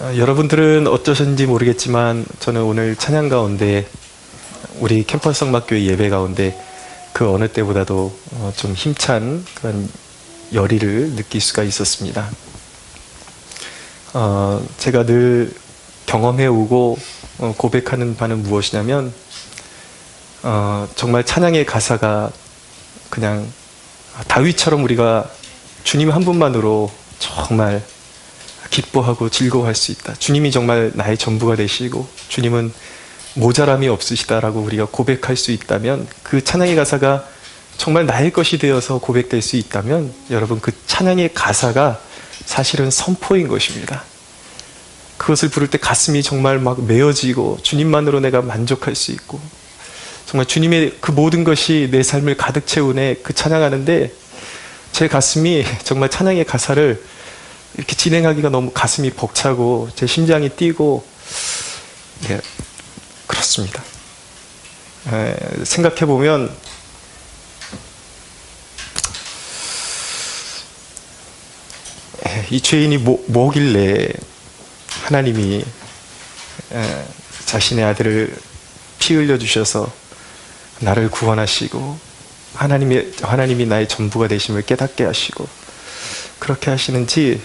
여러분들은 어쩌셨는지 모르겠지만 저는 오늘 찬양 가운데 우리 캠퍼스 성막교회 예배 가운데 그 어느 때보다도 좀 힘찬 그런 열의를 느낄 수가 있었습니다. 제가 늘 경험해오고 고백하는 바는 무엇이냐면 정말 찬양의 가사가 그냥 다윗처럼 우리가 주님 한 분만으로 정말 기뻐하고 즐거워할 수 있다. 주님이 정말 나의 전부가 되시고 주님은 모자람이 없으시다라고 우리가 고백할 수 있다면, 그 찬양의 가사가 정말 나의 것이 되어서 고백될 수 있다면 여러분, 그 찬양의 가사가 사실은 선포인 것입니다. 그것을 부를 때 가슴이 정말 막 메어지고 주님만으로 내가 만족할 수 있고 정말 주님의 그 모든 것이 내 삶을 가득 채우네, 그 찬양하는데 제 가슴이 정말 찬양의 가사를 이렇게 진행하기가 너무 가슴이 벅차고 제 심장이 뛰고, 네, 그렇습니다. 생각해보면 이 죄인이 뭐길래 하나님이 자신의 아들을 피 흘려 주셔서 나를 구원하시고 하나님이 나의 전부가 되심을 깨닫게 하시고 그렇게 하시는지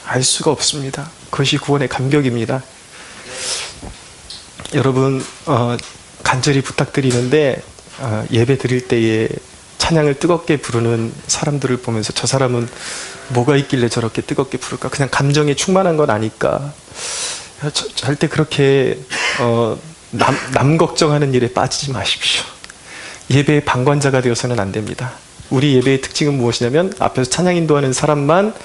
알 수가 없습니다. 그것이 구원의 감격입니다. 여러분, 간절히 부탁드리는데 예배 드릴 때에 찬양을 뜨겁게 부르는 사람들을 보면서 저 사람은 뭐가 있길래 저렇게 뜨겁게 부를까? 그냥 감정에 충만한 건 아닐까? 절대 그렇게 남 걱정하는 일에 빠지지 마십시오. 예배의 방관자가 되어서는 안 됩니다. 우리 예배의 특징은 무엇이냐면 앞에서 찬양 인도하는 사람만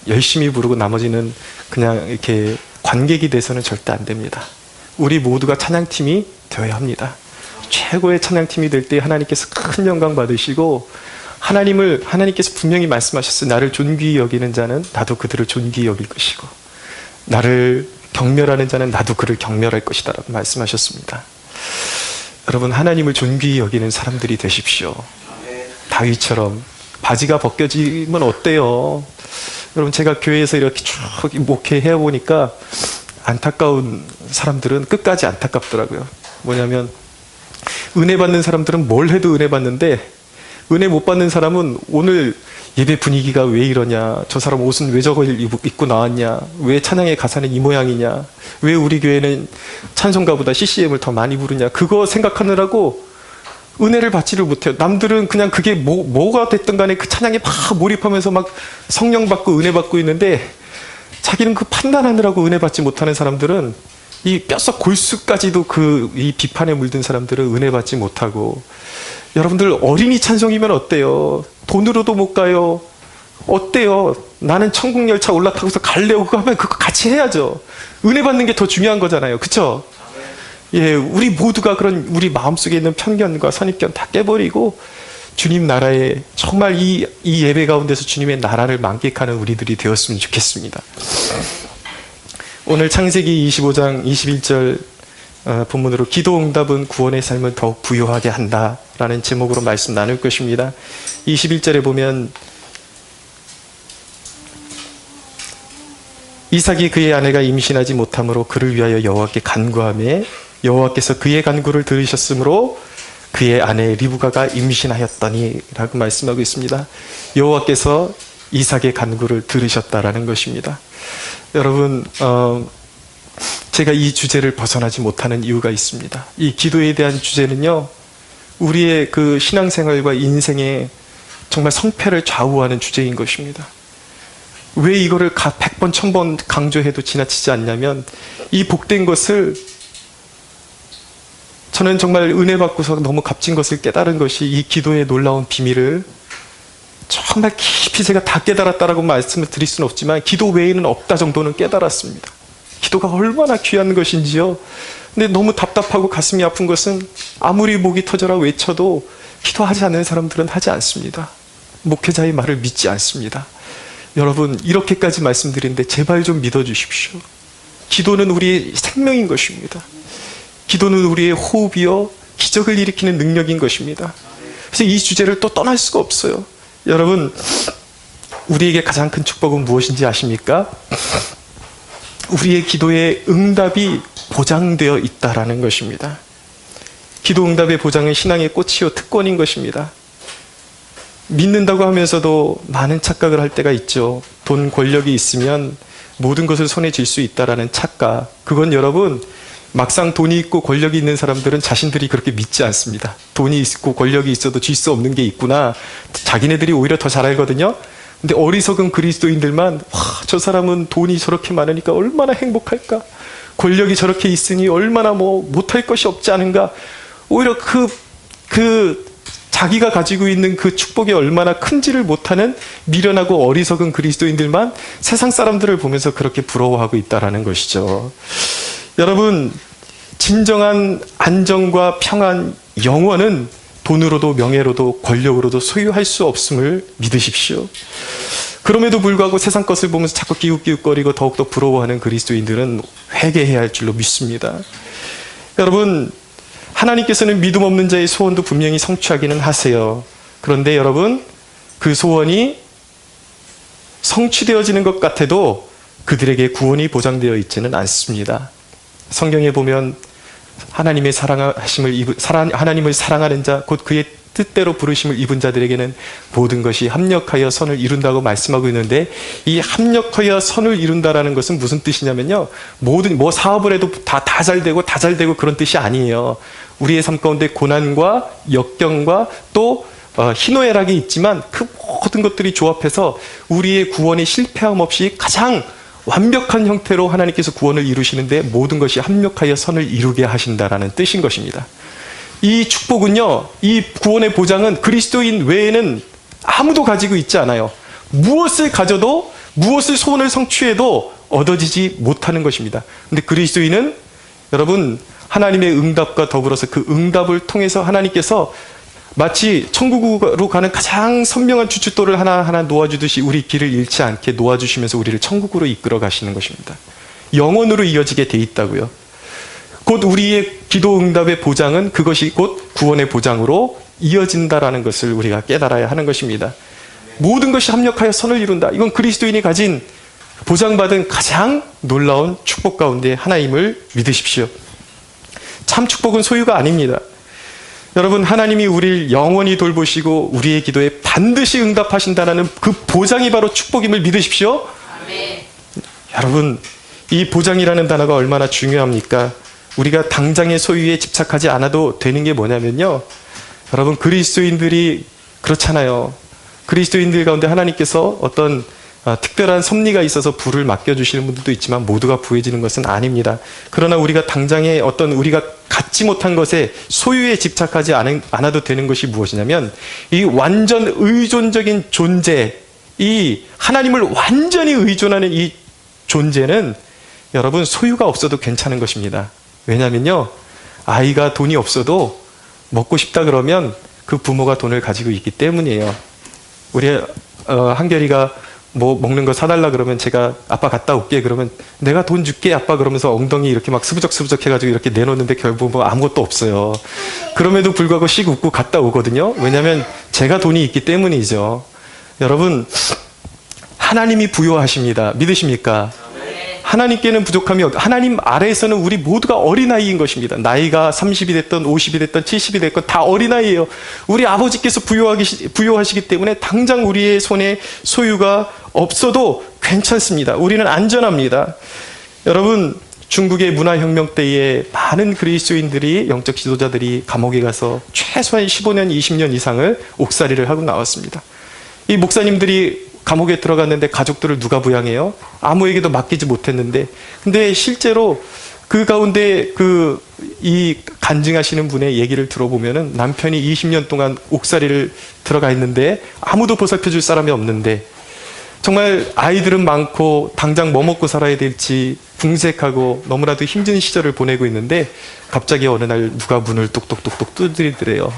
열심히 부르고 나머지는 그냥 이렇게 관객이 돼서는 절대 안 됩니다. 우리 모두가 찬양팀이 되어야 합니다. 최고의 찬양팀이 될 때 하나님께서 큰 영광 받으시고, 하나님께서 분명히 말씀하셨어요. 나를 존귀히 여기는 자는 나도 그들을 존귀히 여길 것이고, 나를 경멸하는 자는 나도 그를 경멸할 것이다 라고 말씀하셨습니다. 여러분, 하나님을 존귀히 여기는 사람들이 되십시오. 다윗처럼 바지가 벗겨지면 어때요? 여러분, 제가 교회에서 이렇게 쭉 목회해 보니까 안타까운 사람들은 끝까지 안타깝더라고요. 뭐냐면 은혜 받는 사람들은 뭘 해도 은혜 받는데, 은혜 못 받는 사람은 오늘 예배 분위기가 왜 이러냐, 저 사람 옷은 왜 저걸 입고 나왔냐, 왜 찬양의 가사는 이 모양이냐, 왜 우리 교회는 찬송가보다 CCM을 더 많이 부르냐, 그거 생각하느라고 은혜를 받지를 못해요. 남들은 그냥 그게 뭐가 됐든 간에 그 찬양에 막 몰입하면서 막 성령 받고 은혜 받고 있는데, 자기는 그 판단하느라고 은혜 받지 못하는 사람들은, 이 뼛속 골수까지도 이 비판에 물든 사람들은 은혜 받지 못하고, 여러분들 어린이 찬송이면 어때요? 돈으로도 못 가요. 어때요? 나는 천국 열차 올라타고서 갈래요. 그거 하면 그거 같이 해야죠. 은혜 받는 게 더 중요한 거잖아요. 그쵸? 예, 우리 모두가 그런 우리 마음속에 있는 편견과 선입견 다 깨버리고 주님 나라에 정말 이 예배 가운데서 주님의 나라를 만끽하는 우리들이 되었으면 좋겠습니다. 오늘 창세기 25장 21절 본문으로 기도 응답은 구원의 삶을 더욱 부요하게 한다라는 제목으로 말씀 나눌 것입니다. 21절에 보면 이삭이 그의 아내가 임신하지 못함으로 그를 위하여 여호와께 간구하매 여호와께서 그의 간구를 들으셨으므로 그의 아내 리브가가 임신하였더니 라고 말씀하고 있습니다. 여호와께서 이삭의 간구를 들으셨다라는 것입니다. 여러분, 제가 이 주제를 벗어나지 못하는 이유가 있습니다. 이 기도에 대한 주제는요, 우리의 그 신앙생활과 인생의 정말 성패를 좌우하는 주제인 것입니다. 왜 이거를 100번, 1000번 강조해도 지나치지 않냐면, 이 복된 것을 저는 정말 은혜 받고서 너무 값진 것을 깨달은 것이 이 기도의 놀라운 비밀을 정말 깊이 제가 다 깨달았다라고 말씀을 드릴 수는 없지만 기도 외에는 없다 정도는 깨달았습니다. 기도가 얼마나 귀한 것인지요. 근데 너무 답답하고 가슴이 아픈 것은 아무리 목이 터져라 외쳐도 기도하지 않는 사람들은 하지 않습니다. 목회자의 말을 믿지 않습니다. 여러분, 이렇게까지 말씀드리는데 제발 좀 믿어주십시오. 기도는 우리의 생명인 것입니다. 기도는 우리의 호흡이요 기적을 일으키는 능력인 것입니다. 그래서 이 주제를 또 떠날 수가 없어요. 여러분, 우리에게 가장 큰 축복은 무엇인지 아십니까? 우리의 기도의 응답이 보장되어 있다라는 것입니다. 기도 응답의 보장은 신앙의 꽃이요 특권인 것입니다. 믿는다고 하면서도 많은 착각을 할 때가 있죠. 돈, 권력이 있으면 모든 것을 손에 쥘 수 있다라는 착각. 그건 여러분, 막상 돈이 있고 권력이 있는 사람들은 자신들이 그렇게 믿지 않습니다. 돈이 있고 권력이 있어도 쥘 수 없는 게 있구나. 자기네들이 오히려 더 잘 알거든요. 근데 어리석은 그리스도인들만, 와, 저 사람은 돈이 저렇게 많으니까 얼마나 행복할까? 권력이 저렇게 있으니 얼마나 못할 것이 없지 않은가? 오히려 자기가 가지고 있는 그 축복이 얼마나 큰지를 못하는 미련하고 어리석은 그리스도인들만 세상 사람들을 보면서 그렇게 부러워하고 있다라는 것이죠. 여러분, 진정한 안정과 평안, 영원은 돈으로도 명예로도 권력으로도 소유할 수 없음을 믿으십시오. 그럼에도 불구하고 세상 것을 보면서 자꾸 기웃기웃거리고 더욱더 부러워하는 그리스도인들은 회개해야 할 줄로 믿습니다. 여러분, 하나님께서는 믿음 없는 자의 소원도 분명히 성취하기는 하세요. 그런데 여러분, 그 소원이 성취되어지는 것 같아도 그들에게 구원이 보장되어 있지는 않습니다. 성경에 보면 하나님의 하나님을 사랑하는 자, 곧 그의 뜻대로 부르심을 입은 자들에게는 모든 것이 합력하여 선을 이룬다고 말씀하고 있는데, 이 합력하여 선을 이룬다라는 것은 무슨 뜻이냐면요, 모든 사업을 해도 다 잘 되고 그런 뜻이 아니에요. 우리의 삶 가운데 고난과 역경과 또 희노애락이 있지만 그 모든 것들이 조합해서 우리의 구원이 실패함 없이 가장 완벽한 형태로 하나님께서 구원을 이루시는데 모든 것이 합력하여 선을 이루게 하신다라는 뜻인 것입니다. 이 축복은요, 이 구원의 보장은 그리스도인 외에는 아무도 가지고 있지 않아요. 무엇을 가져도, 무엇을 소원을 성취해도 얻어지지 못하는 것입니다. 근데 그리스도인은 여러분, 하나님의 응답과 더불어서 그 응답을 통해서 하나님께서 마치 천국으로 가는 가장 선명한 주춧돌을 하나하나 놓아주듯이 우리 길을 잃지 않게 놓아주시면서 우리를 천국으로 이끌어 가시는 것입니다. 영원으로 이어지게 돼 있다고요. 곧 우리의 기도 응답의 보장은 그것이 곧 구원의 보장으로 이어진다라는 것을 우리가 깨달아야 하는 것입니다. 모든 것이 합력하여 선을 이룬다. 이건 그리스도인이 가진 보장받은 가장 놀라운 축복 가운데 하나임을 믿으십시오. 참 축복은 소유가 아닙니다. 여러분, 하나님이 우리를 영원히 돌보시고 우리의 기도에 반드시 응답하신다는 그 보장이 바로 축복임을 믿으십시오. 아멘. 여러분, 이 보장이라는 단어가 얼마나 중요합니까? 우리가 당장의 소유에 집착하지 않아도 되는 게 뭐냐면요, 여러분, 그리스도인들이 그렇잖아요. 그리스도인들 가운데 하나님께서 어떤 특별한 섭리가 있어서 부를 맡겨주시는 분들도 있지만 모두가 부해지는 것은 아닙니다. 그러나 우리가 당장의 어떤 우리가 갖지 못한 것에 소유에 집착하지 않아도 되는 것이 무엇이냐면, 이 완전 의존적인 존재, 이 하나님을 완전히 의존하는 이 존재는 여러분 소유가 없어도 괜찮은 것입니다. 왜냐면요, 아이가 돈이 없어도 먹고 싶다 그러면 그 부모가 돈을 가지고 있기 때문이에요. 우리 한결이가 먹는 거 사달라 그러면 제가 아빠 갔다 올게 그러면 내가 돈 줄게 아빠 그러면서 엉덩이 이렇게 막 스부적스부적 해가지고 이렇게 내놓는데 결국 아무것도 없어요. 그럼에도 불구하고 씩 웃고 갔다 오거든요. 왜냐하면 제가 돈이 있기 때문이죠. 여러분, 하나님이 부요하십니다. 믿으십니까? 하나님께는 부족함이 하나님 아래에서는 우리 모두가 어린아이인 것입니다. 나이가 30이 됐던 50이 됐던 70이 됐건 다 어린아이예요. 우리 아버지께서 부요하시기 때문에 당장 우리의 손에 소유가 없어도 괜찮습니다. 우리는 안전합니다. 여러분, 중국의 문화혁명 때에 많은 그리스도인들이, 영적 지도자들이 감옥에 가서 최소한 15년, 20년 이상을 옥살이를 하고 나왔습니다. 이 목사님들이 감옥에 들어갔는데 가족들을 누가 부양해요? 아무에게도 맡기지 못했는데, 근데 실제로 그 가운데 이 간증하시는 분의 얘기를 들어보면은 남편이 20년 동안 옥살이를 들어가 있는데 아무도 보살펴 줄 사람이 없는데, 정말 아이들은 많고 당장 뭐 먹고 살아야 될지 궁색하고 너무나도 힘든 시절을 보내고 있는데 갑자기 어느 날 누가 문을 똑똑똑똑 두드리더래요.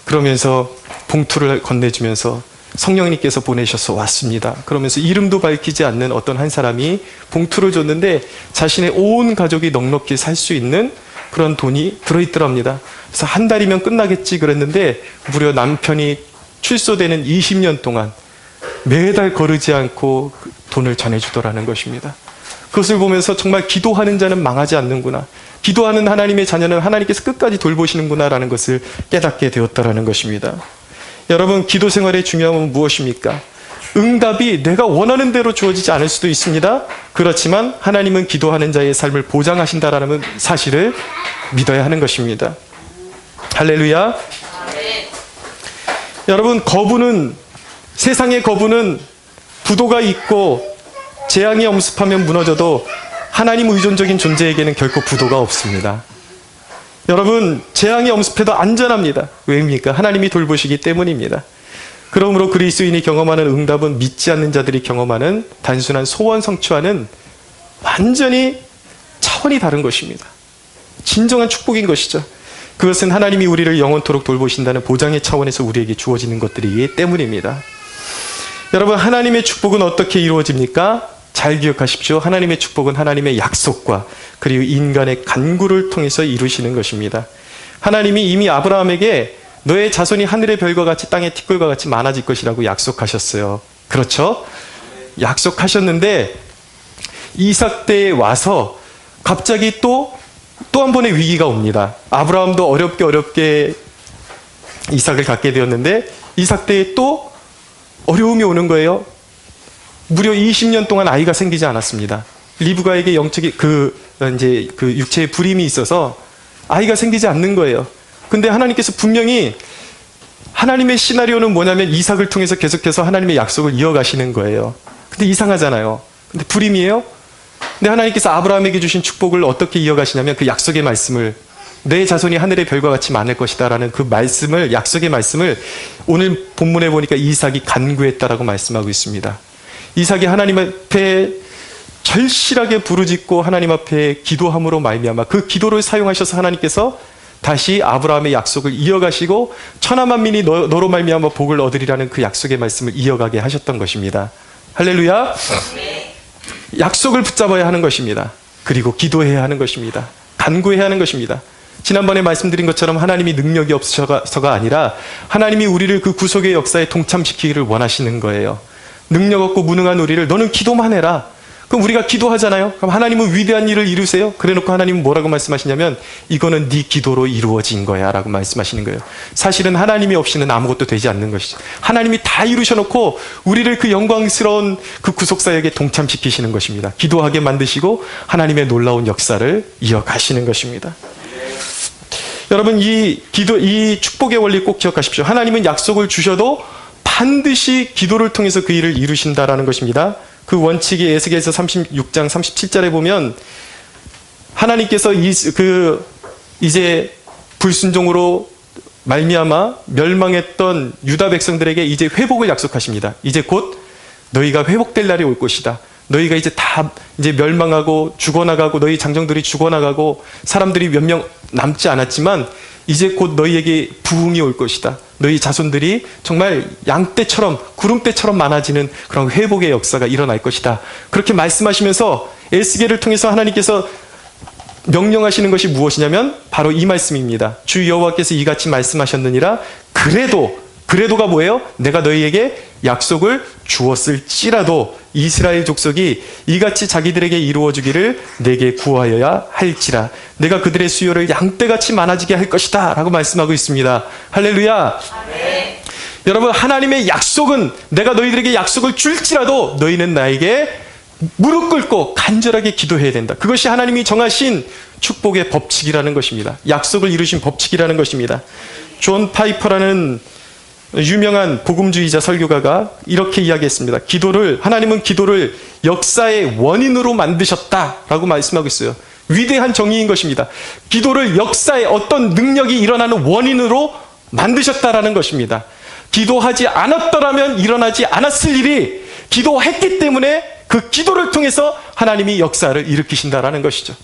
그러면서 봉투를 건네주면서 성령님께서 보내셔서 왔습니다. 그러면서 이름도 밝히지 않는 어떤 한 사람이 봉투를 줬는데 자신의 온 가족이 넉넉히 살 수 있는 그런 돈이 들어있더랍니다. 그래서 한 달이면 끝나겠지 그랬는데 무려 남편이 출소되는 20년 동안 매달 거르지 않고 돈을 전해주더라는 것입니다. 그것을 보면서 정말 기도하는 자는 망하지 않는구나. 기도하는 하나님의 자녀는 하나님께서 끝까지 돌보시는구나라는 것을 깨닫게 되었다라는 것입니다. 여러분, 기도 생활의 중요함은 무엇입니까? 응답이 내가 원하는 대로 주어지지 않을 수도 있습니다. 그렇지만 하나님은 기도하는 자의 삶을 보장하신다라는 사실을 믿어야 하는 것입니다. 할렐루야. 여러분, 세상의 거부는 부도가 있고 재앙이 엄습하면 무너져도 하나님 의존적인 존재에게는 결코 부도가 없습니다. 여러분, 재앙이 엄습해도 안전합니다. 왜입니까? 하나님이 돌보시기 때문입니다. 그러므로 그리스도인이 경험하는 응답은 믿지 않는 자들이 경험하는 단순한 소원 성취와는 완전히 차원이 다른 것입니다. 진정한 축복인 것이죠. 그것은 하나님이 우리를 영원토록 돌보신다는 보장의 차원에서 우리에게 주어지는 것들이기 때문입니다. 여러분, 하나님의 축복은 어떻게 이루어집니까? 잘 기억하십시오. 하나님의 축복은 하나님의 약속과 그리고 인간의 간구를 통해서 이루시는 것입니다. 하나님이 이미 아브라함에게 너의 자손이 하늘의 별과 같이 땅의 티끌과 같이 많아질 것이라고 약속하셨어요. 그렇죠? 약속하셨는데 이삭 때에 와서 갑자기 또 한 번의 위기가 옵니다. 아브라함도 어렵게 이삭을 갖게 되었는데 이삭 때에 또 어려움이 오는 거예요. 무려 20년 동안 아이가 생기지 않았습니다. 리브가에게 육체의 불임이 있어서 아이가 생기지 않는 거예요. 근데 하나님께서 분명히 하나님의 시나리오는 뭐냐면 이삭을 통해서 계속해서 하나님의 약속을 이어가시는 거예요. 근데 이상하잖아요. 근데 불임이에요? 근데 하나님께서 아브라함에게 주신 축복을 어떻게 이어가시냐면 그 약속의 말씀을 내 자손이 하늘의 별과 같이 많을 것이다 라는 그 말씀을, 약속의 말씀을 오늘 본문에 보니까 이삭이 간구했다라고 말씀하고 있습니다. 이삭이 하나님 앞에 절실하게 부르짖고 하나님 앞에 기도함으로 말미암아 그 기도를 사용하셔서 하나님께서 다시 아브라함의 약속을 이어가시고 천하 만민이 너로 말미암아 복을 얻으리라는 그 약속의 말씀을 이어가게 하셨던 것입니다. 할렐루야. 약속을 붙잡아야 하는 것입니다. 그리고 기도해야 하는 것입니다. 간구해야 하는 것입니다. 지난번에 말씀드린 것처럼 하나님이 능력이 없어서가 아니라 하나님이 우리를 그 구속의 역사에 동참시키기를 원하시는 거예요. 능력 없고 무능한 우리를 너는 기도만 해라. 그럼 우리가 기도하잖아요. 그럼 하나님은 위대한 일을 이루세요. 그래놓고 하나님은 뭐라고 말씀하시냐면 이거는 네 기도로 이루어진 거야 라고 말씀하시는 거예요. 사실은 하나님이 없이는 아무것도 되지 않는 것이죠. 하나님이 다 이루셔놓고 우리를 그 영광스러운 그 구속사역에 동참시키시는 것입니다. 기도하게 만드시고 하나님의 놀라운 역사를 이어가시는 것입니다. 여러분, 이 축복의 원리 꼭 기억하십시오. 하나님은 약속을 주셔도 반드시 기도를 통해서 그 일을 이루신다라는 것입니다. 그 원칙이 에스겔서 36장 37절에 보면 하나님께서 이제 불순종으로 말미암아 멸망했던 유다 백성들에게 이제 회복을 약속하십니다. 이제 곧 너희가 회복될 날이 올 것이다. 너희가 이제 다 멸망하고 죽어나가고 너희 장정들이 죽어나가고 사람들이 몇 명 남지 않았지만 이제 곧 너희에게 부흥이 올 것이다. 너희 자손들이 정말 양떼처럼 구름떼처럼 많아지는 그런 회복의 역사가 일어날 것이다. 그렇게 말씀하시면서 에스겔을 통해서 하나님께서 명령하시는 것이 무엇이냐면 바로 이 말씀입니다. 주 여호와께서 이같이 말씀하셨느니라. 그래도가 뭐예요? 내가 너희에게 약속을 주었을지라도 이스라엘 족속이 이같이 자기들에게 이루어주기를 내게 구하여야 할지라. 내가 그들의 수요를 양떼같이 많아지게 할 것이다 라고 말씀하고 있습니다. 할렐루야. 네. 여러분, 하나님의 약속은 내가 너희들에게 약속을 줄지라도 너희는 나에게 무릎 꿇고 간절하게 기도해야 된다. 그것이 하나님이 정하신 축복의 법칙이라는 것입니다. 약속을 이루신 법칙이라는 것입니다. 존 파이퍼라는 유명한 복음주의자 설교가가 이렇게 이야기했습니다. 하나님은 기도를 역사의 원인으로 만드셨다라고 말씀하고 있어요. 위대한 정의인 것입니다. 기도를 역사의 어떤 능력이 일어나는 원인으로 만드셨다라는 것입니다. 기도하지 않았더라면 일어나지 않았을 일이 기도했기 때문에 그 기도를 통해서 하나님이 역사를 일으키신다라는 것이죠.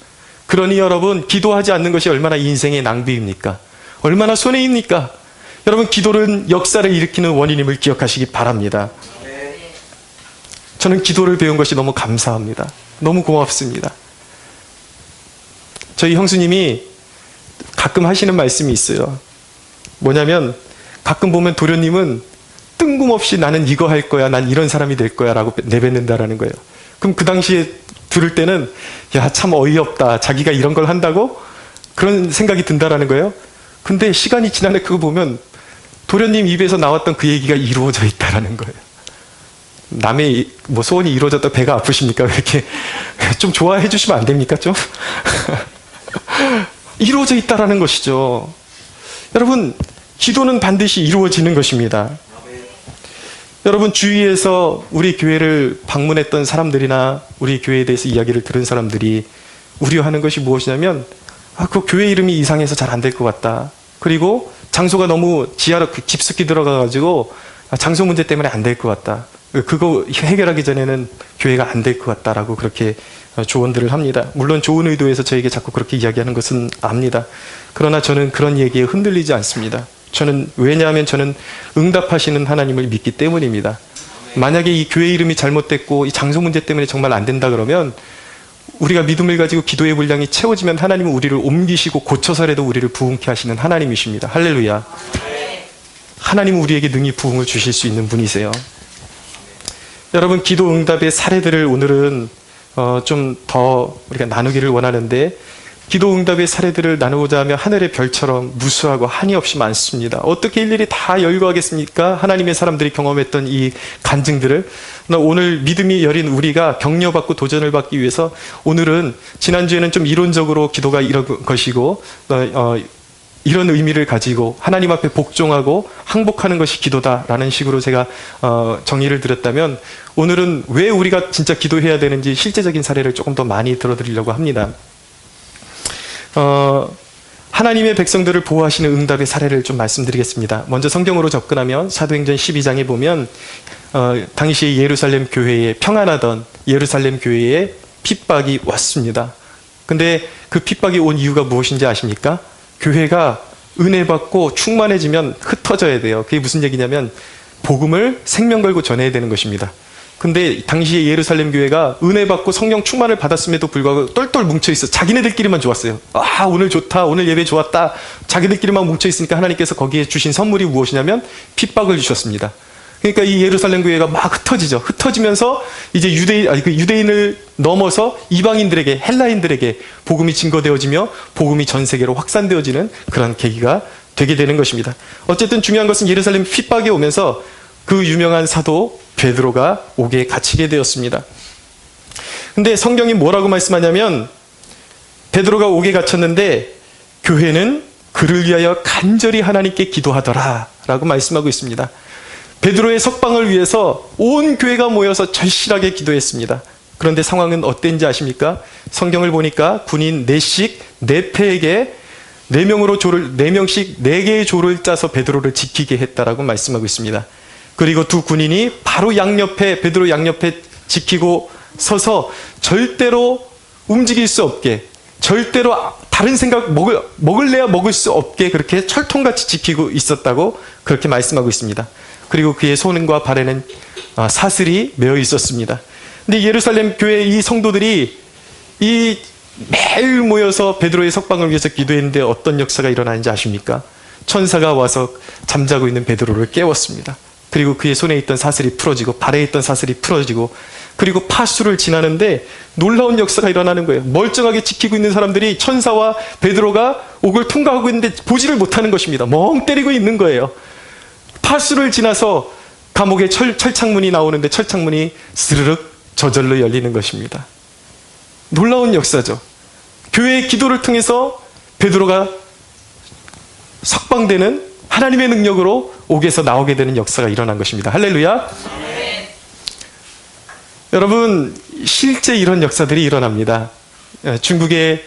그러니 여러분, 기도하지 않는 것이 얼마나 인생의 낭비입니까? 얼마나 손해입니까? 여러분, 기도는 역사를 일으키는 원인임을 기억하시기 바랍니다. 저는 기도를 배운 것이 너무 감사합니다. 너무 고맙습니다. 저희 형수님이 가끔 하시는 말씀이 있어요. 뭐냐면 가끔 보면 도련님은 뜬금없이 나는 이거 할 거야, 난 이런 사람이 될 거야 라고 내뱉는다라는 거예요. 그럼 그 당시에 들을 때는 야, 참 어이없다. 자기가 이런 걸 한다고? 그런 생각이 든다라는 거예요. 근데 시간이 지나네 그거 보면 도련님 입에서 나왔던 그 얘기가 이루어져 있다라는 거예요. 남의 뭐 소원이 이루어졌다 배가 아프십니까? 왜 이렇게 좀 좋아해 주시면 안 됩니까? 좀 이루어져 있다라는 것이죠. 여러분, 기도는 반드시 이루어지는 것입니다. 여러분, 주위에서 우리 교회를 방문했던 사람들이나 우리 교회에 대해서 이야기를 들은 사람들이 우려하는 것이 무엇이냐면, 그 교회 이름이 이상해서 잘 안 될 것 같다. 그리고 장소가 너무 지하로 깊숙이 들어가가지고 장소 문제 때문에 안 될 것 같다. 그거 해결하기 전에는 교회가 안 될 것 같다라고 그렇게 조언들을 합니다. 물론 좋은 의도에서 저에게 자꾸 그렇게 이야기하는 것은 압니다. 그러나 저는 그런 얘기에 흔들리지 않습니다. 왜냐하면 저는 응답하시는 하나님을 믿기 때문입니다. 만약에 이 교회 이름이 잘못됐고 이 장소 문제 때문에 정말 안 된다 그러면 우리가 믿음을 가지고 기도의 분량이 채워지면 하나님은 우리를 옮기시고 고쳐서라도 우리를 부흥케 하시는 하나님이십니다. 할렐루야. 하나님은 우리에게 능히 부흥을 주실 수 있는 분이세요. 여러분, 기도 응답의 사례들을 오늘은 좀 더 우리가 나누기를 원하는데, 기도 응답의 사례들을 나누고자 하면 하늘의 별처럼 무수하고 한이 없이 많습니다. 어떻게 일일이 다 열거하겠습니까? 하나님의 사람들이 경험했던 이 간증들을. 오늘 믿음이 여린 우리가 격려받고 도전을 받기 위해서 오늘은, 지난주에는 좀 이론적으로 기도가 이런 것이고 이런 의미를 가지고 하나님 앞에 복종하고 항복하는 것이 기도다라는 식으로 제가 정의를 드렸다면, 오늘은 왜 우리가 진짜 기도해야 되는지 실제적인 사례를 조금 더 많이 들어드리려고 합니다. 하나님의 백성들을 보호하시는 응답의 사례를 좀 말씀드리겠습니다. 먼저 성경으로 접근하면 사도행전 12장에 보면 당시 예루살렘 교회에, 평안하던 예루살렘 교회에 핍박이 왔습니다. 근데 그 핍박이 온 이유가 무엇인지 아십니까? 교회가 은혜 받고 충만해지면 흩어져야 돼요. 그게 무슨 얘기냐면 복음을 생명 걸고 전해야 되는 것입니다. 근데 당시에 예루살렘 교회가 은혜 받고 성령 충만을 받았음에도 불구하고 똘똘 뭉쳐있어. 자기네들끼리만 좋았어요. 아, 오늘 좋다. 오늘 예배 좋았다. 자기들끼리만 뭉쳐있으니까 하나님께서 거기에 주신 선물이 무엇이냐면 핍박을 주셨습니다. 그러니까 이 예루살렘 교회가 막 흩어지죠. 흩어지면서 이제 유대인을 넘어서 이방인들에게, 헬라인들에게 복음이 증거되어지며 복음이 전 세계로 확산되어지는 그런 계기가 되게 되는 것입니다. 어쨌든 중요한 것은 예루살렘 핍박이 오면서 그 유명한 사도 베드로가 옥에 갇히게 되었습니다. 근데 성경이 뭐라고 말씀하냐면, 베드로가 옥에 갇혔는데 교회는 그를 위하여 간절히 하나님께 기도하더라 라고 말씀하고 있습니다. 베드로의 석방을 위해서 온 교회가 모여서 절실하게 기도했습니다. 그런데 상황은 어땠는지 아십니까? 성경을 보니까 군인 4씩 4패에게 4명씩 4개의 조를 짜서 베드로를 지키게 했다라고 말씀하고 있습니다. 그리고 두 군인이 바로 양옆에, 베드로 양옆에 지키고 서서 절대로 움직일 수 없게, 절대로 다른 생각 먹을래야 먹을 수 없게 그렇게 철통같이 지키고 있었다고 그렇게 말씀하고 있습니다. 그리고 그의 손과 발에는 사슬이 매어 있었습니다. 근데 예루살렘 교회 이 성도들이 매일 모여서 베드로의 석방을 위해서 기도했는데 어떤 역사가 일어나는지 아십니까? 천사가 와서 잠자고 있는 베드로를 깨웠습니다. 그리고 그의 손에 있던 사슬이 풀어지고 발에 있던 사슬이 풀어지고, 그리고 파수를 지나는데 놀라운 역사가 일어나는 거예요. 멀쩡하게 지키고 있는 사람들이 천사와 베드로가 옥을 통과하고 있는데 보지를 못하는 것입니다. 멍 때리고 있는 거예요. 파수를 지나서 감옥에 철창문이 나오는데 철창문이 스르륵 저절로 열리는 것입니다. 놀라운 역사죠. 교회의 기도를 통해서 베드로가 석방되는 하나님의 능력으로 옥에서 나오게 되는 역사가 일어난 것입니다. 할렐루야. 네. 여러분, 실제 이런 역사들이 일어납니다. 중국의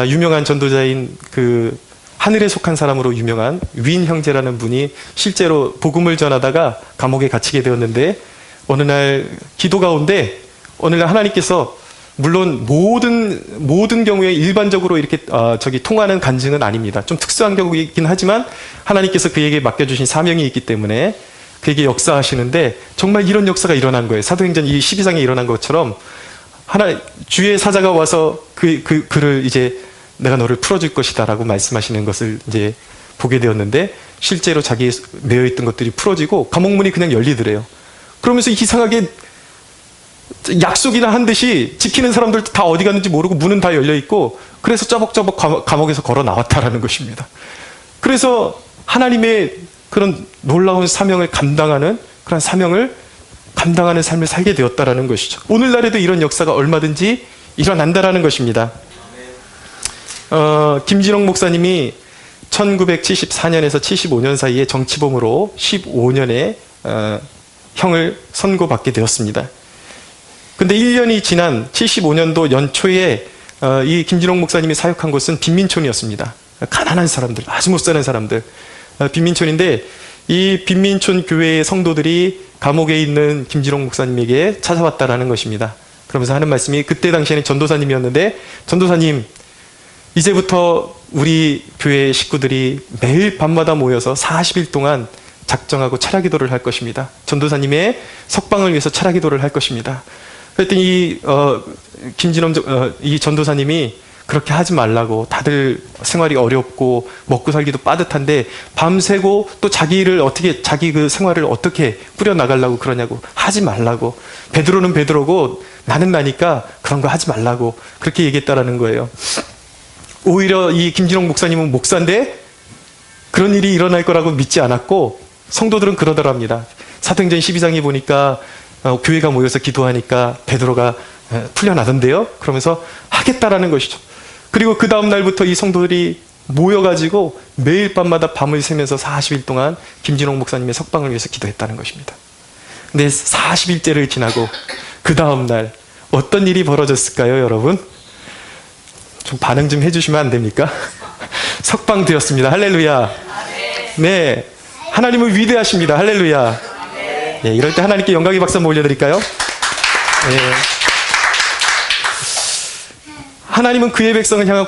유명한 전도자인 그 하늘에 속한 사람으로 유명한 윈 형제라는 분이 실제로 복음을 전하다가 감옥에 갇히게 되었는데, 어느 날 기도 가운데 어느 날 하나님께서, 물론 모든 경우에 일반적으로 이렇게 통하는 간증은 아닙니다. 좀 특수한 경우이긴 하지만 하나님께서 그에게 맡겨주신 사명이 있기 때문에 그에게 역사하시는데, 정말 이런 역사가 일어난 거예요. 사도행전 12장에 일어난 것처럼 주의 사자가 와서 그를 이제 내가 너를 풀어줄 것이다 라고 말씀하시는 것을 이제 보게 되었는데, 실제로 자기 매어있던 것들이 풀어지고 감옥문이 그냥 열리더래요. 그러면서 이상하게 약속이나 한 듯이 지키는 사람들도 다 어디 갔는지 모르고 문은 다 열려 있고, 그래서 짜벅짜벅 감옥에서 걸어 나왔다라는 것입니다. 그래서 하나님의 그런 놀라운 사명을 감당하는, 그런 사명을 감당하는 삶을 살게 되었다라는 것이죠. 오늘날에도 이런 역사가 얼마든지 일어난다라는 것입니다. 김진홍 목사님이 1974년에서 75년 사이에 정치범으로 15년의 형을 선고받게 되었습니다. 근데 1년이 지난 75년도 연초에 이 김진홍 목사님이 사역한 곳은 빈민촌이었습니다. 가난한 사람들, 아주 못 사는 사람들, 빈민촌인데, 이 빈민촌 교회의 성도들이 감옥에 있는 김진홍 목사님에게 찾아왔다라는 것입니다. 그러면서 하는 말씀이, 그때 당시에는 전도사님이었는데, 전도사님, 이제부터 우리 교회 식구들이 매일 밤마다 모여서 40일 동안 작정하고 철야기도를 할 것입니다. 전도사님의 석방을 위해서 철야기도를 할 것입니다. 그랬더니 이 전도사님이 그렇게 하지 말라고, 다들 생활이 어렵고 먹고 살기도 빠듯한데 밤새고 또 자기 그 생활을 어떻게 꾸려나가려고 그러냐고, 하지 말라고, 베드로는 베드로고 나는 나니까 그런 거 하지 말라고 그렇게 얘기했다라는 거예요. 오히려 이 김진홍 목사님은 목사인데 그런 일이 일어날 거라고 믿지 않았고, 성도들은 그러더랍니다. 사도행전 12장에 보니까 교회가 모여서 기도하니까 베드로가 풀려나던데요. 그러면서 하겠다라는 것이죠. 그리고 그 다음 날부터 이 성도들이 모여가지고 매일 밤마다 밤을 새면서 40일 동안 김진홍 목사님의 석방을 위해서 기도했다는 것입니다. 근데 40일째를 지나고 그 다음 날 어떤 일이 벌어졌을까요, 여러분? 좀 반응 좀 해주시면 안 됩니까? 석방되었습니다. 할렐루야. 네, 하나님은 위대하십니다. 할렐루야. 네, 이럴 때 하나님께 영광의 박수 한번 올려드릴까요? 네. 하나님은 그의 백성을 향한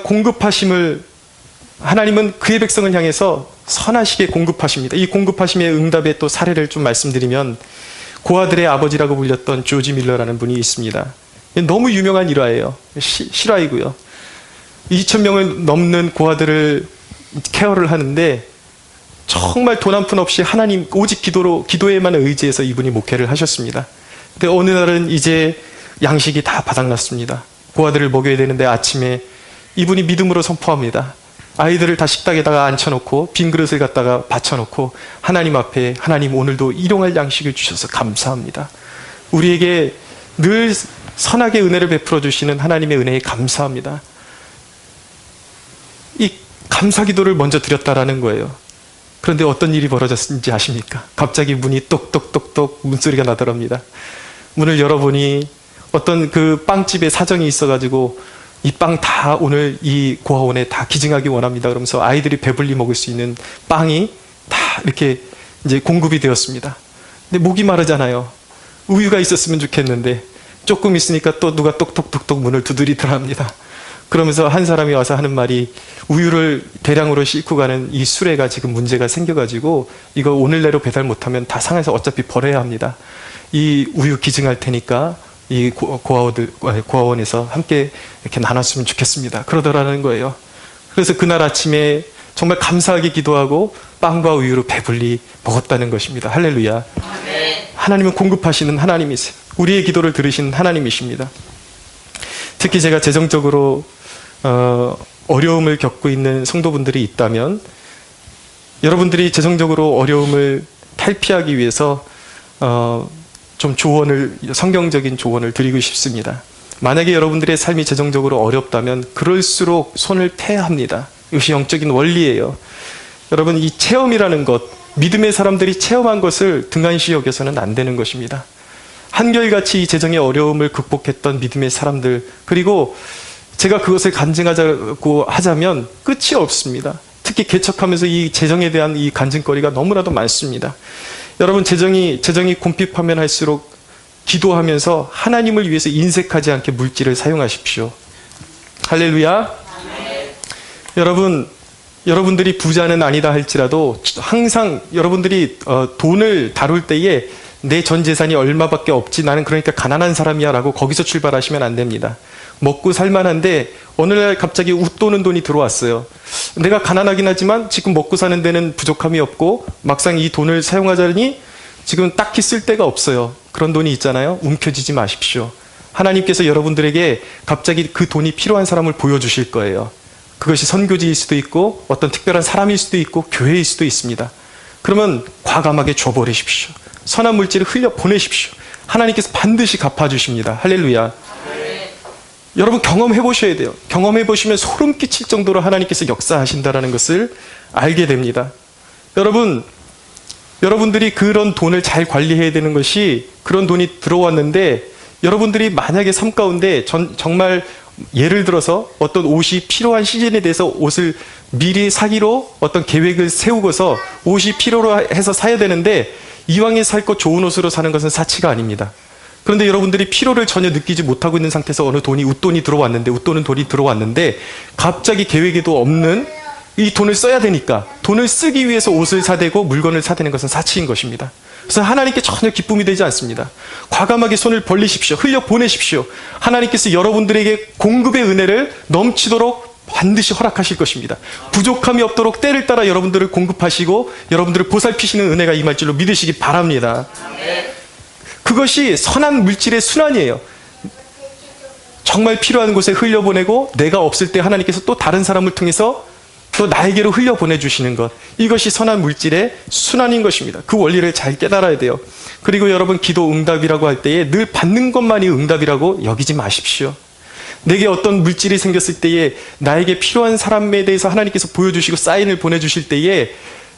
하나님은 그의 백성을 향해서 선하시게 공급하십니다. 이 공급하심의 응답의 또 사례를 좀 말씀드리면, 고아들의 아버지라고 불렸던 조지 밀러라는 분이 있습니다. 너무 유명한 일화예요. 실화이고요. 2,000명을 넘는 고아들을 케어를 하는데, 정말 돈 한 푼 없이 하나님 오직 기도에만 의지해서 이분이 목회를 하셨습니다. 근데 어느 날은 이제 양식이 다 바닥났습니다. 고아들을 먹여야 되는데 아침에 이분이 믿음으로 선포합니다. 아이들을 다 식탁에다가 앉혀놓고 빈 그릇을 갖다가 받쳐놓고 하나님 앞에, 하나님 오늘도 일용할 양식을 주셔서 감사합니다. 우리에게 늘 선하게 은혜를 베풀어 주시는 하나님의 은혜에 감사합니다. 이 감사 기도를 먼저 드렸다라는 거예요. 그런데 어떤 일이 벌어졌는지 아십니까? 갑자기 문이 똑똑똑똑 문소리가 나더랍니다. 문을 열어보니 어떤 그 빵집에 사정이 있어가지고, 이 빵 다 오늘 이 고아원에 다 기증하기 원합니다. 그러면서 아이들이 배불리 먹을 수 있는 빵이 다 이렇게 이제 공급이 되었습니다. 근데 목이 마르잖아요. 우유가 있었으면 좋겠는데 조금 있으니까 또 누가 똑똑똑똑 문을 두드리더랍니다. 그러면서 한 사람이 와서 하는 말이, 우유를 대량으로 싣고 가는 이 수레가 지금 문제가 생겨가지고 이거 오늘 내로 배달 못하면 다 상해서 어차피 버려야 합니다. 이 우유 기증할 테니까 이 고아원에서 함께 이렇게 나눴으면 좋겠습니다. 그러더라는 거예요. 그래서 그날 아침에 정말 감사하게 기도하고 빵과 우유로 배불리 먹었다는 것입니다. 할렐루야. 네. 하나님은 공급하시는 하나님이세요. 우리의 기도를 들으시는 하나님이십니다. 특히 제가 재정적으로 어려움을 겪고 있는 성도분들이 있다면, 여러분들이 재정적으로 어려움을 탈피하기 위해서 좀 성경적인 조언을 드리고 싶습니다. 만약에 여러분들의 삶이 재정적으로 어렵다면 그럴수록 손을 떼야 합니다. 이것이 영적인 원리예요. 여러분, 이 체험이라는 것, 믿음의 사람들이 체험한 것을 등한시 여겨서는 안 되는 것입니다. 한결같이 이 재정의 어려움을 극복했던 믿음의 사람들, 그리고 제가 그것을 간증하자고 하자면 끝이 없습니다. 특히 개척하면서 이 재정에 대한 이 간증거리가 너무나도 많습니다. 여러분, 재정이 곰핍하면 할수록 기도하면서 하나님을 위해서 인색하지 않게 물질을 사용하십시오. 할렐루야. 네. 여러분들이 부자는 아니다 할지라도 항상 여러분들이 돈을 다룰 때에 내 전 재산이 얼마밖에 없지, 나는 그러니까 가난한 사람이야 라고 거기서 출발하시면 안 됩니다. 먹고 살만한데 어느 날 갑자기 웃도는 돈이 들어왔어요. 내가 가난하긴 하지만 지금 먹고 사는 데는 부족함이 없고, 막상 이 돈을 사용하자니 지금 딱히 쓸 데가 없어요. 그런 돈이 있잖아요. 움켜쥐지 마십시오. 하나님께서 여러분들에게 갑자기 그 돈이 필요한 사람을 보여주실 거예요. 그것이 선교지일 수도 있고 어떤 특별한 사람일 수도 있고 교회일 수도 있습니다. 그러면 과감하게 줘버리십시오. 선한 물질을 흘려 보내십시오. 하나님께서 반드시 갚아주십니다. 할렐루야. 네. 여러분 경험해 보셔야 돼요. 경험해 보시면 소름 끼칠 정도로 하나님께서 역사하신다는 것을 알게 됩니다. 여러분들이 그런 돈을 잘 관리해야 되는 것이, 그런 돈이 들어왔는데 여러분들이 만약에 삶 가운데 정말 예를 들어서 어떤 옷이 필요한 시즌에 대해서 옷을 미리 사기로 어떤 계획을 세우고서 옷이 필요로 해서 사야 되는데 이왕에 살 것 좋은 옷으로 사는 것은 사치가 아닙니다. 그런데 여러분들이 필요를 전혀 느끼지 못하고 있는 상태에서 어느 웃돈이 들어왔는데 갑자기 계획에도 없는 이 돈을 써야 되니까 돈을 쓰기 위해서 옷을 사대고 물건을 사대는 것은 사치인 것입니다. 그래서 하나님께 전혀 기쁨이 되지 않습니다. 과감하게 손을 벌리십시오. 흘려 보내십시오. 하나님께서 여러분들에게 공급의 은혜를 넘치도록 반드시 허락하실 것입니다. 부족함이 없도록 때를 따라 여러분들을 공급하시고 여러분들을 보살피시는 은혜가 임할 줄로 믿으시기 바랍니다. 그것이 선한 물질의 순환이에요. 정말 필요한 곳에 흘려보내고 내가 없을 때 하나님께서 또 다른 사람을 통해서 또 나에게로 흘려보내주시는 것, 이것이 선한 물질의 순환인 것입니다. 그 원리를 잘 깨달아야 돼요. 그리고 여러분, 기도 응답이라고 할 때에 늘 받는 것만이 응답이라고 여기지 마십시오. 내게 어떤 물질이 생겼을 때에 나에게 필요한 사람에 대해서 하나님께서 보여주시고 사인을 보내주실 때에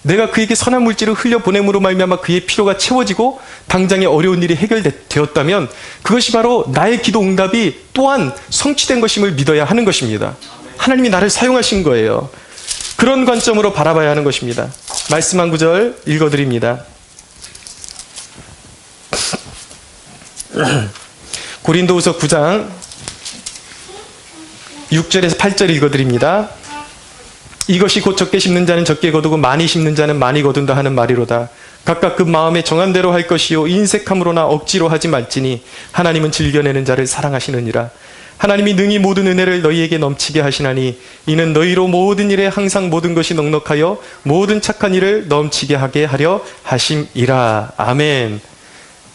내가 그에게 선한 물질을 흘려보냄으로 말미암아 그의 필요가 채워지고 당장의 어려운 일이 해결되었다면 그것이 바로 나의 기도 응답이 또한 성취된 것임을 믿어야 하는 것입니다. 하나님이 나를 사용하신 거예요. 그런 관점으로 바라봐야 하는 것입니다. 말씀 한 구절 읽어드립니다. 고린도후서 9장 6절에서 8절 읽어드립니다. 이것이 곧 적게 심는 자는 적게 거두고 많이 심는 자는 많이 거둔다 하는 말이로다. 각각 그 마음에 정한 대로 할 것이요 인색함으로나 억지로 하지 말지니 하나님은 즐겨내는 자를 사랑하시느니라. 하나님이 능히 모든 은혜를 너희에게 넘치게 하시나니 이는 너희로 모든 일에 항상 모든 것이 넉넉하여 모든 착한 일을 넘치게 하게 하려 하심이라. 아멘.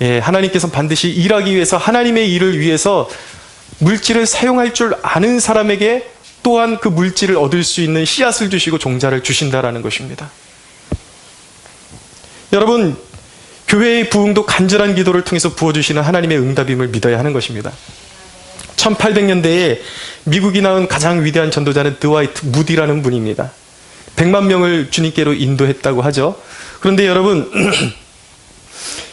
예, 하나님께서 반드시 일하기 위해서, 하나님의 일을 위해서 물질을 사용할 줄 아는 사람에게 또한 그 물질을 얻을 수 있는 씨앗을 주시고 종자를 주신다라는 것입니다. 여러분, 교회의 부흥도 간절한 기도를 통해서 부어주시는 하나님의 응답임을 믿어야 하는 것입니다. 1800년대에 미국이 낳은 가장 위대한 전도자는 드와이트 무디라는 분입니다. 100만 명을 주님께로 인도했다고 하죠. 그런데 여러분,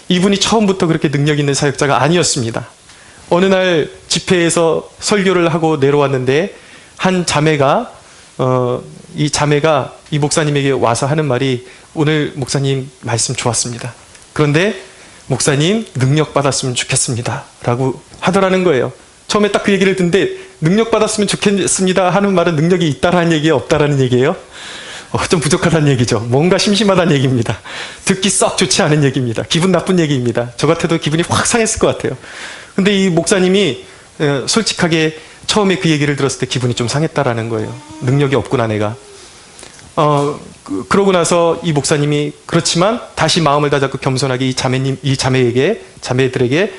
이분이 처음부터 그렇게 능력 있는 사역자가 아니었습니다. 어느 날 집회에서 설교를 하고 내려왔는데 한 자매가 이 목사님에게 와서 하는 말이, 오늘 목사님 말씀 좋았습니다. 그런데 목사님 능력 받았으면 좋겠습니다 라고 하더라는 거예요. 처음에 딱 그 얘기를 듣는데 능력 받았으면 좋겠습니다 하는 말은 능력이 있다라는 얘기예요, 없다라는 얘기예요? 좀 부족하다는 얘기죠. 뭔가 심심하다는 얘기입니다. 듣기 썩 좋지 않은 얘기입니다. 기분 나쁜 얘기입니다. 저 같아도 기분이 확 상했을 것 같아요. 근데 이 목사님이 솔직하게 처음에 그 얘기를 들었을 때 기분이 좀 상했다라는 거예요. 능력이 없구나 내가. 그러고 나서 이 목사님이 그렇지만 다시 마음을 다잡고 겸손하게 이 자매들에게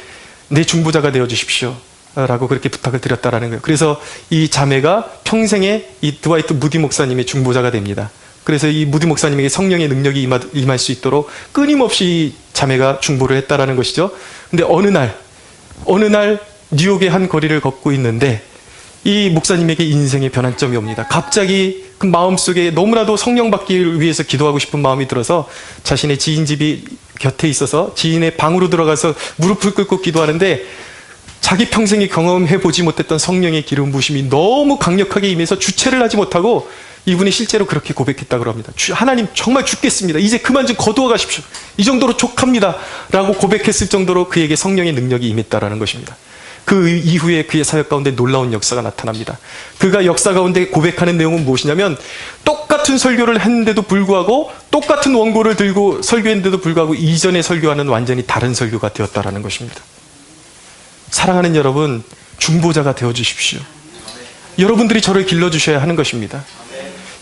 내 중보자가 되어 주십시오 라고 그렇게 부탁을 드렸다라는 거예요. 그래서 이 자매가 평생에 이 드와이트 무디 목사님의 중보자가 됩니다. 그래서 이 무디 목사님에게 성령의 능력이 임할 수 있도록 끊임없이 이 자매가 중보를 했다라는 것이죠. 근데 어느 날 뉴욕의 한 거리를 걷고 있는데 이 목사님에게 인생의 변환점이 옵니다. 갑자기 그 마음속에 너무나도 성령 받기 위해서 기도하고 싶은 마음이 들어서 자신의 지인 집이 곁에 있어서 지인의 방으로 들어가서 무릎을 꿇고 기도하는데 자기 평생에 경험해보지 못했던 성령의 기름 부으심이 너무 강력하게 임해서 주체를 하지 못하고 이분이 실제로 그렇게 고백했다고 합니다. 하나님 정말 죽겠습니다. 이제 그만 좀 거두어 가십시오. 이 정도로 족합니다 라고 고백했을 정도로 그에게 성령의 능력이 임했다라는 것입니다. 그 이후에 그의 사역 가운데 놀라운 역사가 나타납니다. 그가 역사 가운데 고백하는 내용은 무엇이냐면 똑같은 설교를 했는데도 불구하고 똑같은 원고를 들고 설교했는데도 불구하고 이전에 설교와는 완전히 다른 설교가 되었다라는 것입니다. 사랑하는 여러분, 중보자가 되어주십시오. 여러분들이 저를 길러주셔야 하는 것입니다.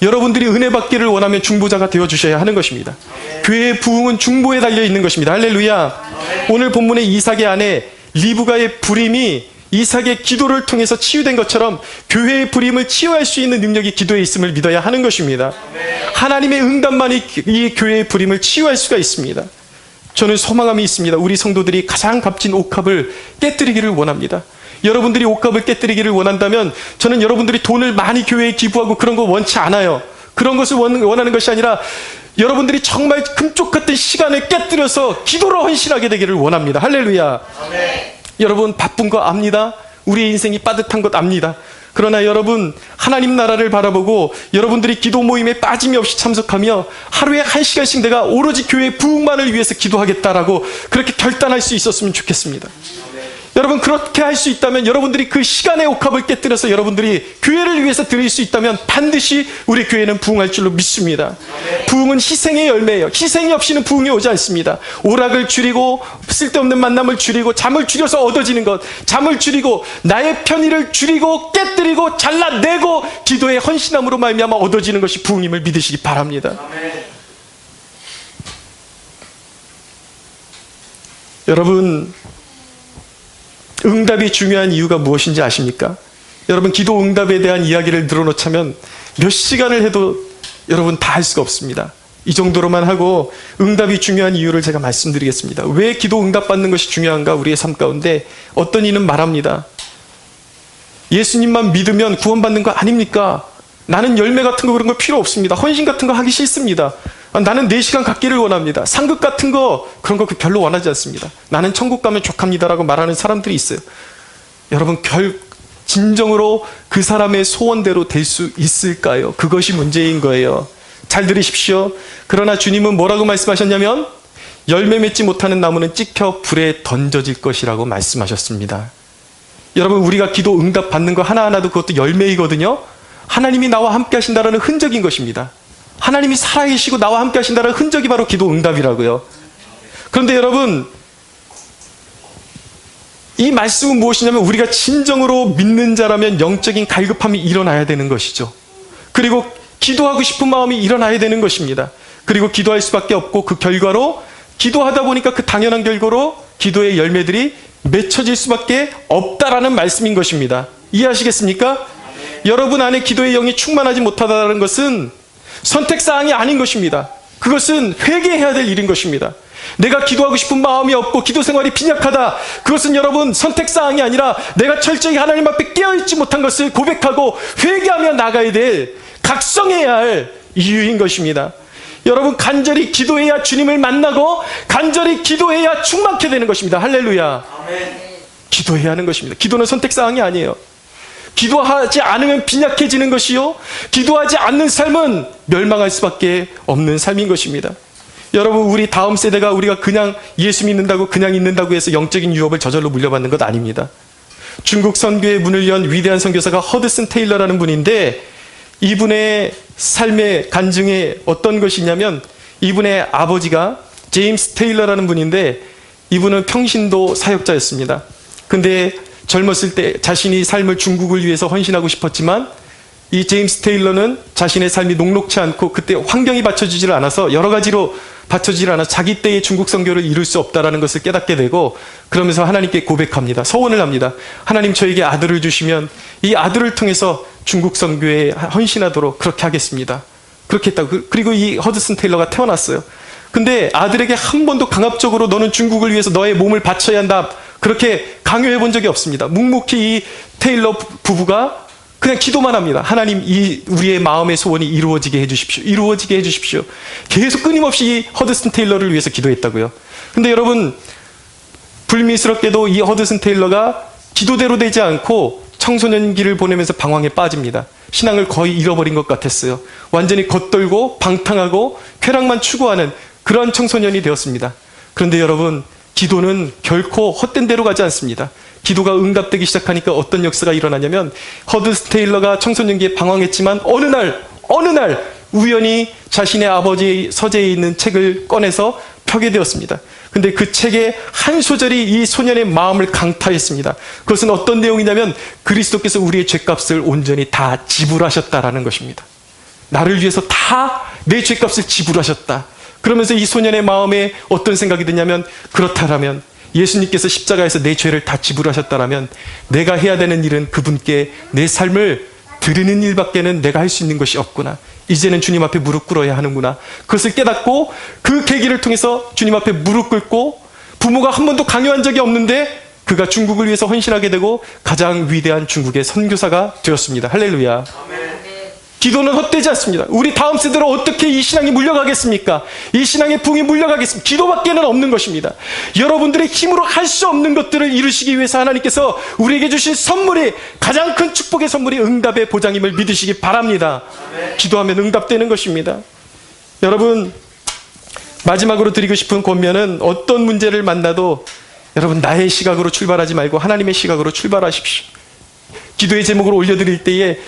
여러분들이 은혜 받기를 원하면 중보자가 되어주셔야 하는 것입니다. 교회의 부흥은 중보에 달려 있는 것입니다. 할렐루야. 오늘 본문의 이삭의 아내 리브가의 불임이 이삭의 기도를 통해서 치유된 것처럼 교회의 불임을 치유할 수 있는 능력이 기도에 있음을 믿어야 하는 것입니다. 하나님의 응답만이 이 교회의 불임을 치유할 수가 있습니다. 저는 소망함이 있습니다. 우리 성도들이 가장 값진 옥합을 깨뜨리기를 원합니다. 여러분들이 옥합을 깨뜨리기를 원한다면 저는 여러분들이 돈을 많이 교회에 기부하고 그런 거 원치 않아요. 그런 것을 원하는 것이 아니라 여러분들이 정말 금쪽 같은 시간을 깨뜨려서 기도로 헌신하게 되기를 원합니다. 할렐루야. 아멘. 여러분 바쁜 거 압니다. 우리의 인생이 빠듯한 것 압니다. 그러나 여러분 하나님 나라를 바라보고 여러분들이 기도 모임에 빠짐이 없이 참석하며 하루에 1시간씩 내가 오로지 교회 부흥만을 위해서 기도하겠다라고 그렇게 결단할 수 있었으면 좋겠습니다. 여러분 그렇게 할 수 있다면 여러분들이 그 시간의 옥합을 깨뜨려서 여러분들이 교회를 위해서 드릴 수 있다면 반드시 우리 교회는 부흥할 줄로 믿습니다. 부흥은 희생의 열매예요. 희생이 없이는 부흥이 오지 않습니다. 오락을 줄이고 쓸데없는 만남을 줄이고 잠을 줄여서 얻어지는 것, 잠을 줄이고 나의 편의를 줄이고 깨뜨리고 잘라내고 기도의 헌신함으로 말미암아 얻어지는 것이 부흥임을 믿으시기 바랍니다. 여러분 응답이 중요한 이유가 무엇인지 아십니까? 여러분 기도 응답에 대한 이야기를 늘어놓자면 몇 시간을 해도 여러분 다 할 수가 없습니다. 이 정도로만 하고 응답이 중요한 이유를 제가 말씀드리겠습니다. 왜 기도 응답 받는 것이 중요한가? 우리의 삶 가운데 어떤 이는 말합니다. 예수님만 믿으면 구원받는 거 아닙니까? 나는 열매 같은 거 그런 거 필요 없습니다. 헌신 같은 거 하기 싫습니다. 나는 4시간 갖기를 원합니다. 상급 같은 거 그런 거 별로 원하지 않습니다. 나는 천국 가면 족합니다라고 말하는 사람들이 있어요. 여러분 진정으로 그 사람의 소원대로 될 수 있을까요? 그것이 문제인 거예요. 잘 들으십시오. 그러나 주님은 뭐라고 말씀하셨냐면 열매 맺지 못하는 나무는 찍혀 불에 던져질 것이라고 말씀하셨습니다. 여러분 우리가 기도 응답 받는 거 하나하나도 그것도 열매이거든요. 하나님이 나와 함께 하신다는 흔적인 것입니다. 하나님이 살아계시고 나와 함께 하신다는 흔적이 바로 기도 응답이라고요. 그런데 여러분 이 말씀은 무엇이냐면 우리가 진정으로 믿는 자라면 영적인 갈급함이 일어나야 되는 것이죠. 그리고 기도하고 싶은 마음이 일어나야 되는 것입니다. 그리고 기도할 수밖에 없고 그 결과로 기도하다 보니까 그 당연한 결과로 기도의 열매들이 맺혀질 수밖에 없다라는 말씀인 것입니다. 이해하시겠습니까? 여러분 안에 기도의 영이 충만하지 못하다는 것은 선택사항이 아닌 것입니다. 그것은 회개해야 될 일인 것입니다. 내가 기도하고 싶은 마음이 없고 기도 생활이 빈약하다. 그것은 여러분 선택사항이 아니라 내가 철저히 하나님 앞에 깨어있지 못한 것을 고백하고 회개하며 나가야 될 각성해야 할 이유인 것입니다. 여러분 간절히 기도해야 주님을 만나고 간절히 기도해야 충만케 되는 것입니다. 할렐루야. 아멘. 기도해야 하는 것입니다. 기도는 선택사항이 아니에요. 기도하지 않으면 빈약해지는 것이요 기도하지 않는 삶은 멸망할 수밖에 없는 삶인 것입니다. 여러분 우리 다음 세대가 우리가 그냥 예수 믿는다고 그냥 있는다고 해서 영적인 유업을 저절로 물려받는 것 아닙니다. 중국 선교의 문을 연 위대한 선교사가 허드슨 테일러라는 분인데 이분의 삶의 간증에 어떤 것이 있냐면 이분의 아버지가 제임스 테일러라는 분인데 이분은 평신도 사역자였습니다. 근데 젊었을 때 자신이 삶을 중국을 위해서 헌신하고 싶었지만 이 제임스 테일러는 자신의 삶이 녹록치 않고 그때 환경이 받쳐주질 않아서 여러 가지로 받쳐주질 않아서 자기 때의 중국 선교를 이룰 수 없다는 것을 깨닫게 되고 그러면서 하나님께 고백합니다. 서원을 합니다. 하나님 저에게 아들을 주시면 이 아들을 통해서 중국 선교에 헌신하도록 그렇게 하겠습니다. 그렇게 했다고. 그리고 이 허드슨 테일러가 태어났어요. 근데 아들에게 한 번도 강압적으로 너는 중국을 위해서 너의 몸을 바쳐야 한다 그렇게 강요해 본 적이 없습니다. 묵묵히 이 테일러 부부가 그냥 기도만 합니다. 하나님 우리의 마음의 소원이 이루어지게 해주십시오. 이루어지게 해주십시오. 계속 끊임없이 이 허드슨 테일러를 위해서 기도했다고요. 근데 여러분 불미스럽게도 이 허드슨 테일러가 기도대로 되지 않고 청소년기를 보내면서 방황에 빠집니다. 신앙을 거의 잃어버린 것 같았어요. 완전히 겉돌고 방탕하고 쾌락만 추구하는 그런 청소년이 되었습니다. 그런데 여러분 기도는 결코 헛된 대로 가지 않습니다. 기도가 응답되기 시작하니까 어떤 역사가 일어나냐면 허드슨 테일러가 청소년기에 방황했지만 어느 날 우연히 자신의 아버지 서재에 있는 책을 꺼내서 펴게 되었습니다. 근데 그 책의 한 소절이 이 소년의 마음을 강타했습니다. 그것은 어떤 내용이냐면 그리스도께서 우리의 죄값을 온전히 다 지불하셨다라는 것입니다. 나를 위해서 다 내 죄값을 지불하셨다. 그러면서 이 소년의 마음에 어떤 생각이 드냐면, 그렇다라면 예수님께서 십자가에서 내 죄를 다 지불하셨다라면 내가 해야 되는 일은 그분께 내 삶을 드리는 일밖에는 내가 할 수 있는 것이 없구나. 이제는 주님 앞에 무릎 꿇어야 하는구나. 그것을 깨닫고 그 계기를 통해서 주님 앞에 무릎 꿇고, 부모가 한 번도 강요한 적이 없는데 그가 중국을 위해서 헌신하게 되고 가장 위대한 중국의 선교사가 되었습니다. 할렐루야. 기도는 헛되지 않습니다. 우리 다음 세대로 어떻게 이 신앙이 물려가겠습니까? 이 신앙의 붕이 물려가겠습니까? 기도밖에는 없는 것입니다. 여러분들의 힘으로 할 수 없는 것들을 이루시기 위해서 하나님께서 우리에게 주신 선물이, 가장 큰 축복의 선물이 응답의 보장임을 믿으시기 바랍니다. 기도하면 응답되는 것입니다. 여러분, 마지막으로 드리고 싶은 권면은, 어떤 문제를 만나도 여러분 나의 시각으로 출발하지 말고 하나님의 시각으로 출발하십시오. 기도의 제목을 올려드릴 때에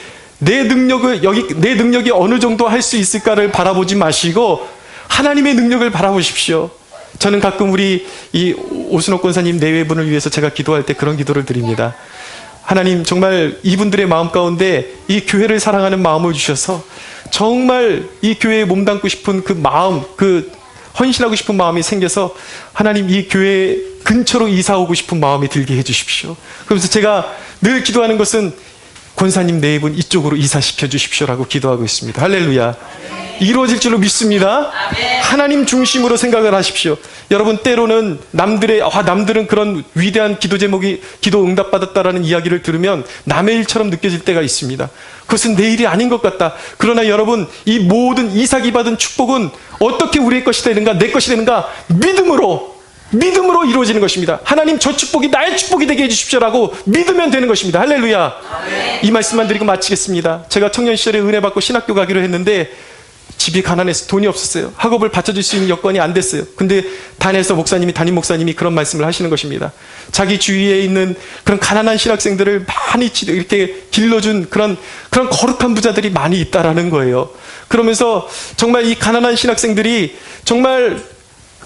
내 능력이 어느 정도 할 수 있을까를 바라보지 마시고 하나님의 능력을 바라보십시오. 저는 가끔 우리 이 오순옥 권사님 내외분을 위해서 제가 기도할 때 그런 기도를 드립니다. 하나님, 정말 이분들의 마음 가운데 이 교회를 사랑하는 마음을 주셔서 정말 이 교회에 몸담고 싶은 그 마음, 그 헌신하고 싶은 마음이 생겨서 하나님 이 교회 근처로 이사 오고 싶은 마음이 들게 해주십시오. 그러면서 제가 늘 기도하는 것은 권사님 네 분 이쪽으로 이사시켜 주십시오라고 기도하고 있습니다. 할렐루야. 이루어질 줄로 믿습니다. 하나님 중심으로 생각을 하십시오. 여러분, 때로는 남들은 그런 위대한 기도 제목이 기도 응답받았다라는 이야기를 들으면 남의 일처럼 느껴질 때가 있습니다. 그것은 내 일이 아닌 것 같다. 그러나 여러분, 이 모든 이삭이 받은 축복은 어떻게 우리의 것이 되는가, 내 것이 되는가? 믿음으로 이루어지는 것입니다. 하나님, 저 축복이 나의 축복이 되게 해주십시오라고 믿으면 되는 것입니다. 할렐루야. 아멘. 이 말씀만 드리고 마치겠습니다. 제가 청년 시절에 은혜 받고 신학교 가기로 했는데 집이 가난해서 돈이 없었어요. 학업을 받쳐줄 수 있는 여건이 안 됐어요. 근데 담임 목사님이 그런 말씀을 하시는 것입니다. 자기 주위에 있는 그런 가난한 신학생들을 많이 이렇게 길러준 그런 거룩한 부자들이 많이 있다라는 거예요. 그러면서 정말 이 가난한 신학생들이 정말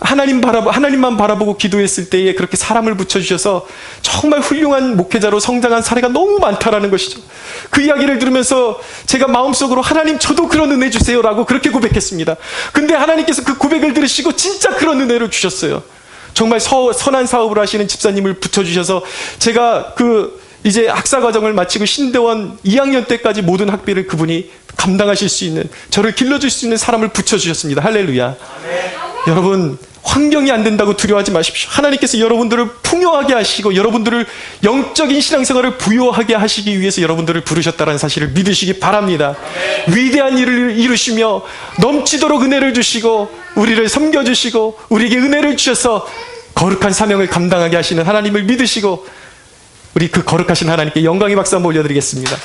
하나님만 바라보고 기도했을 때에 그렇게 사람을 붙여주셔서 정말 훌륭한 목회자로 성장한 사례가 너무 많다라는 것이죠. 그 이야기를 들으면서 제가 마음속으로 하나님, 저도 그런 은혜 주세요라고 그렇게 고백했습니다. 근데 하나님께서 그 고백을 들으시고 진짜 그런 은혜를 주셨어요. 정말 선한 사업을 하시는 집사님을 붙여주셔서 제가 이제 학사 과정을 마치고 신대원 2학년 때까지 모든 학비를 그분이 감당하실 수 있는, 저를 길러줄 수 있는 사람을 붙여주셨습니다. 할렐루야. 여러분, 환경이 안 된다고 두려워하지 마십시오. 하나님께서 여러분들을 풍요하게 하시고 여러분들을 영적인 신앙생활을 부요하게 하시기 위해서 여러분들을 부르셨다는 사실을 믿으시기 바랍니다. 위대한 일을 이루시며 넘치도록 은혜를 주시고 우리를 섬겨주시고 우리에게 은혜를 주셔서 거룩한 사명을 감당하게 하시는 하나님을 믿으시고, 우리 그 거룩하신 하나님께 영광의 박수 한번 올려드리겠습니다.